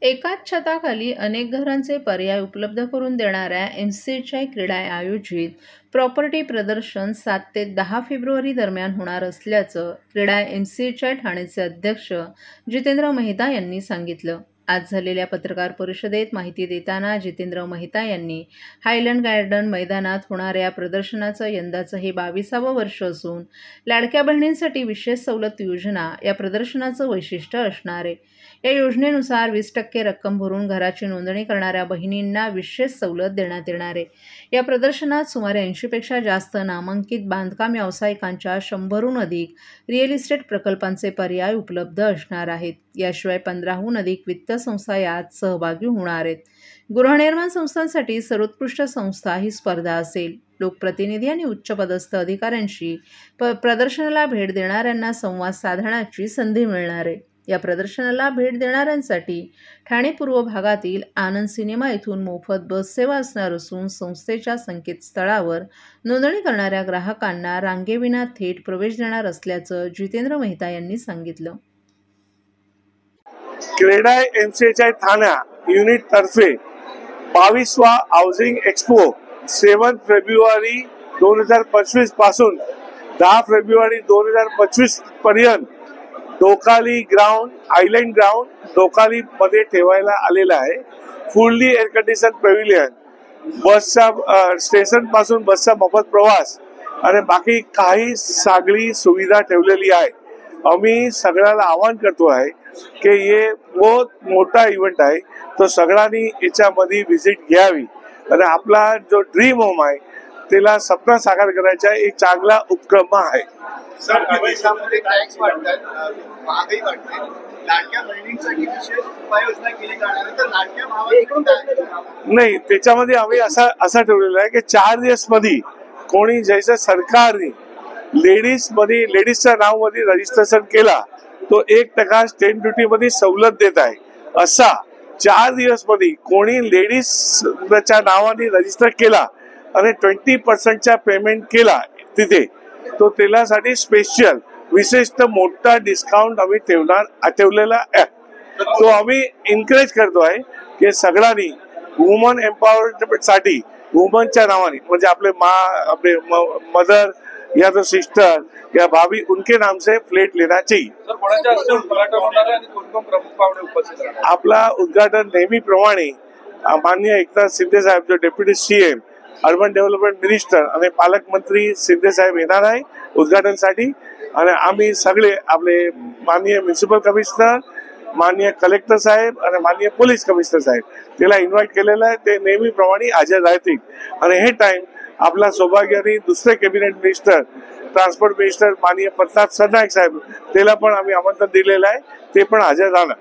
एकाच छताखाली अनेक घरांचे पर्याय उपलब्ध करून देणाऱ्या एनसीएचआय क्रीडा आयोजित प्रॉपर्टी प्रदर्शन 7 ते 10 फेब्रुवारी दरम्यान होणार असल्याचं क्रीडा एनसीएचआय ठाणेचे अध्यक्ष जितेंद्र मेहता यांनी सांगितलं। आज झालेल्या पत्रकार परिषदेत माहिती देताना जितेंद्र मेहता यांनी हायलँड गार्डन मैदानात होणाऱ्या प्रदर्शनाचं यंदाचं हे 22वं वर्ष असून लाडक्या बहिणींसाठी विशेष सवलत योजना या प्रदर्शनाचं वैशिष्ट्य असणार आहे। या योजनेनुसार 20% रक्कम भरून घराची नोंदणी करणाऱ्या बहिणींना विशेष सवलत देण्यात येणार आहे। या प्रदर्शनात सुमारे 80 पेक्षा जास्त नामांकित बांधकाम व्यावसायिकांच्या 100हून अधिक रिअल इस्टेट प्रकल्पांचे पर्याय उपलब्ध असणार आहेत। याशिवाय 15हून अधिक वित्त संस्था यात सहभागी होणार आहेत। गृहनिर्माण संस्थांसाठी सर्वोत्कृष्ट संस्था ही स्पर्धा असेल। लोकप्रतिनिधी आणि उच्चपदस्थ अधिकाऱ्यांशी प्रदर्शनाला भेट देणाऱ्यांना संवाद साधण्याची संधी मिळणार आहे। या प्रदर्शनाला भेट देणाऱ्यांसाठी ठाणे पूर्व भागातील आनंद सिनेमा येथून मोफत बस सेवा असणार असून संस्थेच्या संकेतस्थळावर नोंदणी करणाऱ्या ग्राहकांना रांगेविना थेट प्रवेश देणार असल्याचं जितेंद्र मेहता यांनी सांगितलं। क्रीडा एनसीएचआय ठाणा युनिट तर्फे 22वा हाऊसिंग एक्सपो 7 फेब्रुवारी 2025 पासून 10 फेब्रुवारी 2025 पर्यंत डोकाली ग्राउंड आयलँड ग्राउंड डोकाली मध्ये ठेवायला आलेला आहे। फुल्ली एअर कंडिशन पॅव्हिलियन, बसचा स्टेशन पासून बसचा मोफत प्रवास आणि बाकी काही सगळी सुविधा ठेवलेली आहे। आम्ही सगळ्याला आवाहन करतो आहे की हे बहुत मोठा इव्हेंट आहे, तो सगळ्यांनी याच्यामध्ये व्हिजिट घ्यावी आणि आपला जो ड्रीम होम आहे त्याला सपना साकार करायचा एक चांगला उपक्रम आहे। सर, देशामध्ये टॅक्स वाढतात, महागाई वाढते, लाडक्या बहिणींसाठी विशेष उपाययोजना केली जाणार आहे, तर लाडक्या भावांना नाही, त्याच्यामध्ये आम्ही असा ठेवलेला आहे की 4 दिवस मध्ये कोणी जैसे सरकारने लेडीजच्या नाव मध्ये रजिस्ट्रेशन केला तो 1% स्टॅम्प ड्युटी मध्ये सवलत देत आहे। असा 4 दिवस मध्ये कोणी लेडीजच्या नावाने रजिस्टर केला आणि 20% पेमेंट केला तिथे, तो त्यासाठी स्पेशल विशेषतः मोठा डिस्काउंट आम्ही ठेवलेला आहे। तो आम्ही एनकरेज करतो आहे की सगळ्यांनी वुमन एम्पॉवरमेंट साठी वुमनच्या नावाने म्हणजे आपले मदर या तो सिस्टर या भाभी उनके नाम से फ्लैट लेना चाहिए। आपला उद्घाटन नेहमीप्रमाणे माननीय एकनाथ शिंदे साहेब जो deputy CM urban development minister आणि पालकमंत्री शिंदे साहेब येणार आहे उद्घाटनासाठी आणि आम्ही सगळे आपले माननीय म्युनिसिपल कमिशनर, माननीय कलेक्टर साहेब आणि माननीय पोलीस कमिशनर साहेब त्याला इन्व्हाइट केलेलं आहे। ते नेहमीप्रमाणे हजर राहतील आणि हे टाइम आपला सौभाग्याने दुसरे कॅबिनेट मिनिस्टर ट्रान्सपोर्ट मिनिस्टर माननीय प्रताप सरनाईक साहेब त्याला पण आम्ही आमंत्रण दिलेलं आहे, ते पण हजर राहणार।